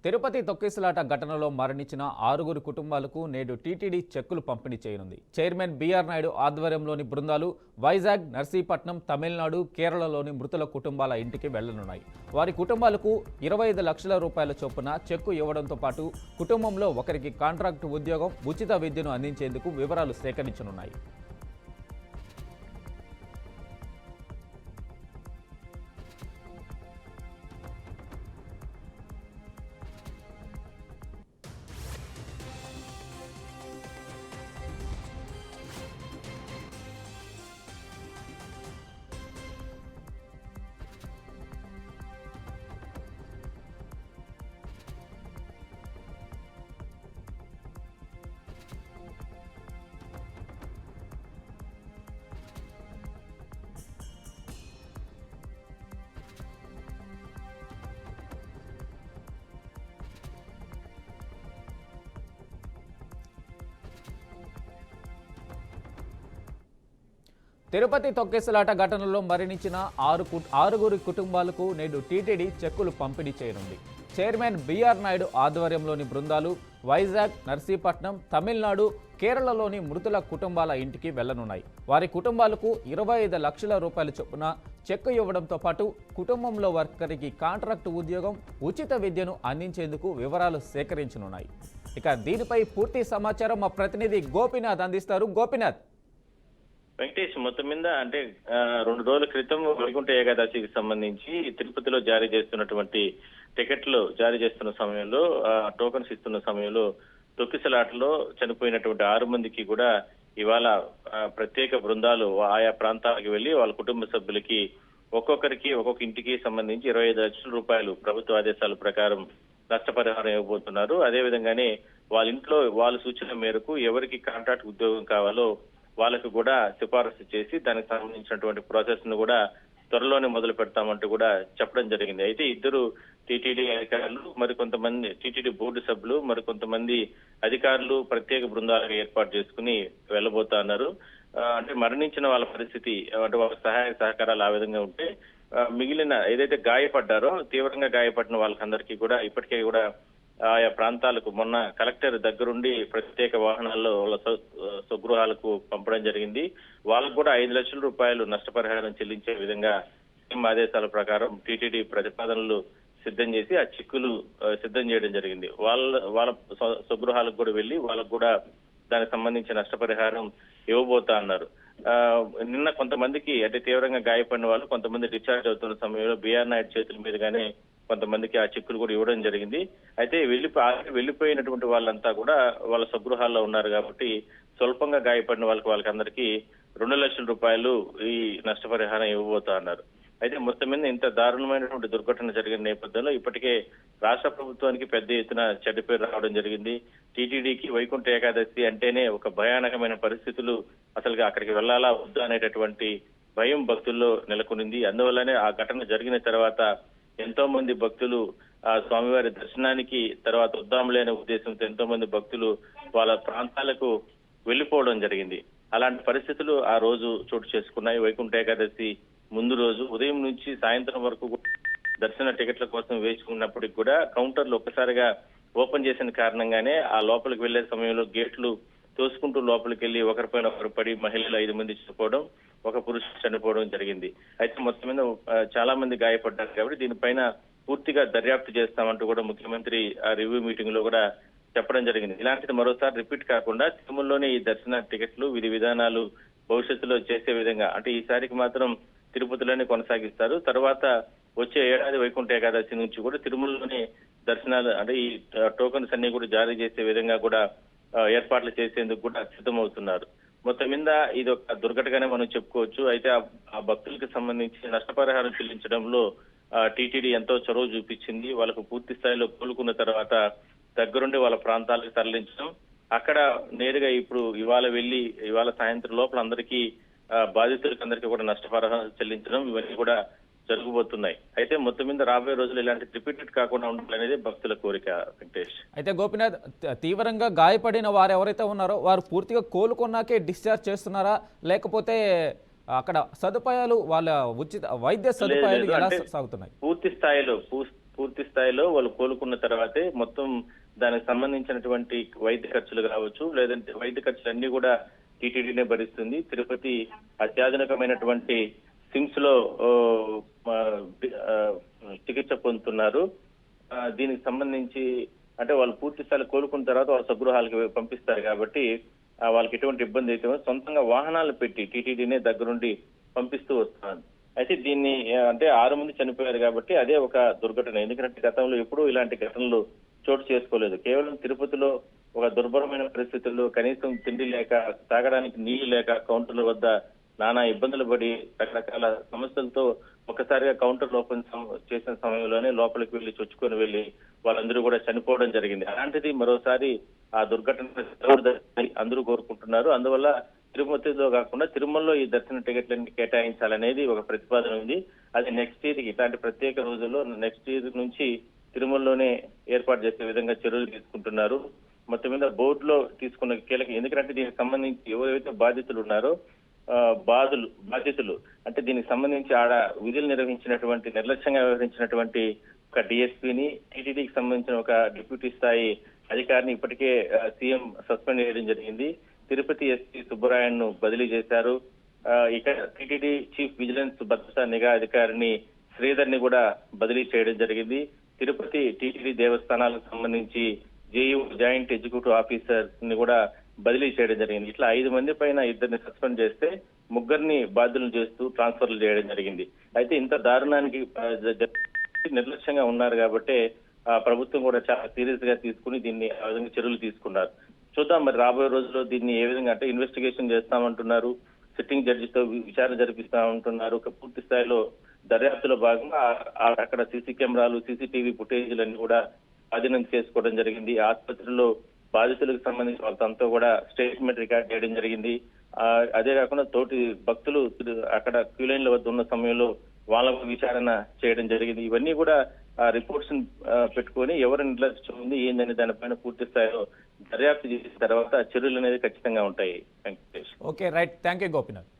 తిరుపతి తొక్కిసలాట ఘటనలో మరణించిన 6 కుటుంబాలకు నేడు టీటీడీ చెక్కులు పంపిణీ చేయనుంది. చైర్మన్ బిఆర్ నాయుడు ఆధ్వర్యంలోని బృందాలు వైజాగ్, నర్సీపట్నం, తమిళనాడు, కేరళలోని మృతుల కుటుంబాల ఇంటికి వెళ్లనున్నాయి. వారి కుటుంబాలకు 25 లక్షల రూపాయల చొప్పున చెక్కు ఇవ్వడంతో పాటు కుటుంబంలో ఒకరికి కాంట్రాక్టు ఉద్యోగం, ఉచిత విద్యను అందించేందుకు వివరాలు సేకరించనున్నాయి. తిరుపతి తొక్కిసలాట ఘటనలో మరణించిన 6 కుటుంబాలకు నేడు టీటీడీ చెక్కులు పంపిణీ చేయనుంది. చైర్మన్ బిఆర్ నాయుడు ఆధ్వర్యంలోని బృందాలు వైజాగ్, నర్సీపట్నం, తమిళనాడు, కేరళలోని మృతుల కుటుంబాల ఇంటికి వెళ్లనున్నాయి. వారి కుటుంబాలకు 25 లక్షల రూపాయల చొప్పున చెక్కు ఇవ్వడంతో పాటు కుటుంబంలో ఒకరికి కాంట్రాక్టు ఉద్యోగం, ఉచిత విద్యను అందించేందుకు వివరాలు సేకరించనున్నాయి. ఇక దీనిపై పూర్తి సమాచారం మా ప్రతినిధి గోపినాథ్ అందిస్తారు. గోపినాథ్, వెంకటేష్, మొత్తం మీద అంటే 2 రోజుల క్రితం వైకుంఠ ఏకాదశికి సంబంధించి తిరుపతిలో జారీ చేస్తున్నటువంటి టికెట్లు జారీ చేస్తున్న సమయంలో, టోకన్స్ ఇస్తున్న సమయంలో తొక్కిసలాటలో చనిపోయినటువంటి 6 మందికి కూడా ఇవాళ ప్రత్యేక బృందాలు ఆయా ప్రాంతాలకు వెళ్లి వాళ్ళ కుటుంబ సభ్యులకి ఒక్కొక్కరికి ఒక్కొక్క ఇంటికి సంబంధించి 25 లక్షల రూపాయలు ప్రభుత్వ ఆదేశాల ప్రకారం నష్టపరిహారం ఇవ్వబోతున్నారు. అదేవిధంగానే వాళ్ళ ఇంట్లో వాళ్ళ సూచన మేరకు ఎవరికి కాంట్రాక్ట్ ఉద్యోగం కావాలో వాళ్ళకు కూడా సిఫారసు చేసి దానికి సంబంధించినటువంటి ప్రాసెస్ ను కూడా త్వరలోనే మొదలు పెడతామంటూ కూడా చెప్పడం జరిగింది. అయితే ఇద్దరు టీటీడీ అధికారులు, మరికొంతమంది టీటీడీ బోర్డు సభ్యులు, మరికొంతమంది అధికారులు ప్రత్యేక బృందాలుగా ఏర్పాటు చేసుకుని వెళ్ళబోతా అన్నారు. అంటే మరణించిన వాళ్ళ పరిస్థితి, అంటే వాళ్ళ సహాయ సహకారాలు ఆ విధంగా ఉంటే మిగిలిన ఏదైతే గాయపడ్డారో, తీవ్రంగా గాయపడిన వాళ్ళకందరికీ కూడా ఇప్పటికే కూడా ఆయా ప్రాంతాలకు మొన్న కలెక్టర్ దగ్గరుండి ప్రత్యేక వాహనాల్లో వాళ్ళ స్వగృహాలకు పంపడం జరిగింది. వాళ్ళకు కూడా 5 లక్షల రూపాయలు నష్టపరిహారం చెల్లించే విధంగా ఆదేశాల ప్రకారం టీటీడీ ప్రతిపాదనలు సిద్ధం చేసి ఆ చెక్కులు సిద్ధం చేయడం జరిగింది. వాళ్ళ స్వగృహాలకు కూడా వెళ్లి వాళ్ళకు కూడా దానికి సంబంధించిన నష్టపరిహారం ఇవ్వబోతా అన్నారు. నిన్న కొంతమందికి అంటే తీవ్రంగా గాయపడిన వాళ్ళు కొంతమంది డిశ్చార్జ్ అవుతున్న సమయంలో బిఆర్ నాయుడు చేతుల మీదుగానే కొంతమందికి ఆ చెక్కులు కూడా ఇవ్వడం జరిగింది. అయితే వెళ్లిపోయినటువంటి వాళ్ళంతా కూడా వాళ్ళ స్వగృహాల్లో ఉన్నారు కాబట్టి స్వల్పంగా గాయపడిన వాళ్ళకందరికీ 2 లక్షల రూపాయలు ఈ నష్టపరిహారం ఇవ్వబోతా అన్నారు. అయితే మొత్తం మీద ఇంత దారుణమైనటువంటి దుర్ఘటన జరిగిన నేపథ్యంలో ఇప్పటికే రాష్ట్ర ప్రభుత్వానికి పెద్ద ఎత్తున చెడ్డ పేరు రావడం జరిగింది. టీటీడీకి వైకుంఠ ఏకాదశి అంటేనే ఒక భయానకమైన పరిస్థితులు, అసలు అక్కడికి వెళ్లాలా వద్దు అనేటటువంటి భయం భక్తుల్లో నెలకొనింది. అందువల్లనే ఆ ఘటన జరిగిన తర్వాత ఎంతో మంది భక్తులు ఆ స్వామివారి దర్శనానికి తర్వాత వద్దాంలే అనే ఉద్దేశంతో ఎంతో మంది భక్తులు వాళ్ళ ప్రాంతాలకు వెళ్లిపోవడం జరిగింది. అలాంటి పరిస్థితులు ఆ రోజు చోటు చేసుకున్నాయి. వైకుంఠ ఏకాదశి ముందు రోజు ఉదయం నుంచి సాయంత్రం వరకు దర్శన టికెట్ల కోసం వేసుకున్నప్పటికి కూడా కౌంటర్లు ఒక్కసారిగా ఓపెన్ చేసిన కారణంగానే ఆ లోపలికి వెళ్లే సమయంలో గేట్లు తోసుకుంటూ లోపలికి వెళ్లి ఒకరిపైన ఒకరు పడి మహిళలు 5 మంది చనిపోవడం, ఒక పురుషుడు చనిపోవడం జరిగింది. అయితే మొత్తం మీద చాలా మంది గాయపడ్డారు కాబట్టి దీనిపైన పూర్తిగా దర్యాప్తు చేస్తామంటూ కూడా ముఖ్యమంత్రి ఆ రివ్యూ మీటింగ్ లో కూడా చెప్పడం జరిగింది. ఇలాంటిది మరోసారి రిపీట్ కాకుండా తిరుమలలోనే ఈ దర్శన టికెట్లు, విధి విధానాలు భవిష్యత్తులో చేసే విధంగా అంటే ఈసారికి మాత్రం తిరుపతిలోనే కొనసాగిస్తారు. తర్వాత వచ్చే ఏడాది వైకుంఠ ఏకాదశి నుంచి కూడా తిరుమలలోనే దర్శనాలు అంటే ఈ టోకన్స్ అన్ని కూడా జారీ చేసే విధంగా కూడా ఏర్పాట్లు చేసేందుకు కూడా సిద్ధమవుతున్నారు. మొత్తం మీద ఇది ఒక దుర్ఘటనగానే మనం చెప్పుకోవచ్చు. అయితే ఆ భక్తులకు సంబంధించి నష్టపరిహారం చెల్లించడంలో టీటీడీ ఎంతో చొరవ చూపించింది. వాళ్ళకు పూర్తి స్థాయిలో కోలుకున్న తర్వాత దగ్గరుండి వాళ్ళ ప్రాంతాలకు తరలించడం, అక్కడ నేరుగా ఇప్పుడు ఇవాళ సాయంత్రం లోపల అందరికీ బాధితులకు అందరికీ కూడా నష్టపరిహారం చెల్లించడం, ఇవన్నీ కూడా జరగబోతున్నాయి. అయితే మొత్తం మీద రాబోయే రోజులు ఇలాంటి రిపీటెడ్ కాకుండా ఉండాలనేది భక్తుల కోరిక. వెంకటేష్, అయితే గోపినాథ్, తీవ్రంగా గాయపడిన వారు ఎవరైతే ఉన్నారో వారు పూర్తిగా కోలుకున్నాకే డిశ్చార్జ్ చేస్తున్నారా, లేకపోతే అక్కడ సదుపాయాలు వాళ్ళ ఉచిత వైద్య సదుపాయాలు ఎలా సాగుతున్నాయి? పూర్తి స్థాయిలో పూర్తి స్థాయిలో వాళ్ళు కోలుకున్న తర్వాతే మొత్తం దానికి సంబంధించినటువంటి వైద్య ఖర్చులు కావచ్చు, లేదంటే వైద్య ఖర్చులు అన్ని కూడా టీటీడీనే భరిస్తుంది. తిరుపతి అత్యాధునికమైనటువంటి సిమ్స్ లో చికిత్స పొందుతున్నారు. దీనికి సంబంధించి అంటే వాళ్ళు పూర్తి స్థాయిలో కోలుకున్న తర్వాత వాళ్ళ స్వగృహాలకు పంపిస్తారు కాబట్టి వాళ్ళకి ఎటువంటి ఇబ్బంది అయితే సొంతంగా వాహనాలు పెట్టి టీటీడీనే దగ్గరుండి పంపిస్తూ వస్తున్నారు. అయితే దీన్ని అంటే 6 మంది చనిపోయారు కాబట్టి అదే ఒక దుర్ఘటన. ఎందుకంటే గతంలో ఎప్పుడూ ఇలాంటి ఘటనలు చోటు చేసుకోలేదు. కేవలం తిరుపతిలో ఒక దుర్భరమైన పరిస్థితుల్లో కనీసం తిండి లేక, తాగడానికి నీళ్లు లేక కౌంటర్ల వద్ద నానా ఇబ్బందులు పడి రకరకాల సమస్యలతో ఒక్కసారిగా కౌంటర్ ఓపెన్ చేసిన సమయంలోనే లోపలికి వెళ్లి చొచ్చుకొని వెళ్లి వాళ్ళందరూ కూడా చనిపోవడం జరిగింది. అలాంటిది మరోసారి ఆ దుర్ఘటన అందరూ కోరుకుంటున్నారు. అందువల్ల తిరుపతిలో కాకుండా తిరుమలలో ఈ దర్శన టికెట్లన్నీ కేటాయించాలనేది ఒక ప్రతిపాదన ఉంది. అది నెక్స్ట్ ఇయర్ ఇట్లాంటి ప్రత్యేక రోజుల్లో నెక్స్ట్ ఇయర్ నుంచి తిరుమలలోనే ఏర్పాటు చేసే విధంగా చర్యలు తీసుకుంటున్నారు. మొత్తం మీద బోర్డులో తీసుకున్న కీలక, ఎందుకంటే దీనికి సంబంధించి ఎవరైతే బాధితులు ఉన్నారో బాధ్యతలు అంటే దీనికి సంబంధించి ఆడ విధులు నిర్వహించినటువంటి నిర్లక్ష్యంగా వ్యవహరించినటువంటి ఒక డిఎస్పీని, టీటీడీకి సంబంధించిన ఒక డిప్యూటీ స్థాయి అధికారిని ఇప్పటికే సీఎం సస్పెండ్ చేయడం జరిగింది. తిరుపతి ఎస్పీ సుబ్బరాయన్ను బదిలీ చేశారు. ఇక టీటీడీ చీఫ్ విజిలెన్స్ భద్రతా నిఘా అధికారిని శ్రీధర్ ని కూడా బదిలీ చేయడం జరిగింది. తిరుపతి టీటీడీ దేవస్థానాలకు సంబంధించి జేయూ జాయింట్ ఎగ్జిక్యూటివ్ ఆఫీసర్ ని కూడా బదిలీ చేయడం జరిగింది. ఇట్లా 5 మంది పైన 2ని సస్పెండ్ చేస్తే 3ని బాధ్యులను చేస్తూ ట్రాన్స్ఫర్లు చేయడం జరిగింది. అయితే ఇంత దారుణానికి నిర్లక్ష్యంగా ఉన్నారు కాబట్టి ప్రభుత్వం కూడా చాలా సీరియస్ గా తీసుకుని దీన్ని ఆ విధంగా చర్యలు తీసుకున్నారు. చూద్దాం మరి రాబోయే రోజుల్లో దీన్ని ఏ విధంగా, అంటే ఇన్వెస్టిగేషన్ చేస్తామంటున్నారు, సిట్టింగ్ జడ్జితో విచారణ జరిపిస్తామంటున్నారు. పూర్తి స్థాయిలో దర్యాప్తులో భాగంగా అక్కడ సీసీ కెమెరాలు, సీసీటీవీ ఫుటేజీలన్నీ కూడా స్వాధీనం చేసుకోవడం జరిగింది. ఆసుపత్రిలో బాధితులకు సంబంధించి వాళ్ళంతా కూడా స్టేట్మెంట్ రికార్డ్ చేయడం జరిగింది. అదే కాకుండా తోటి భక్తులు అక్కడ క్యూ లైన్ల వద్ద ఉన్న సమయంలో వాళ్ళ విచారణ చేయడం జరిగింది. ఇవన్నీ కూడా రిపోర్ట్స్ పెట్టుకొని ఎవరు నిర్లక్ష్యం ఉంది ఏందని దానిపైన పూర్తి స్థాయిలో దర్యాప్తు చేసిన తర్వాత చర్యలు అనేది ఖచ్చితంగా ఉంటాయి. Okay, right. Thank you Gopinath.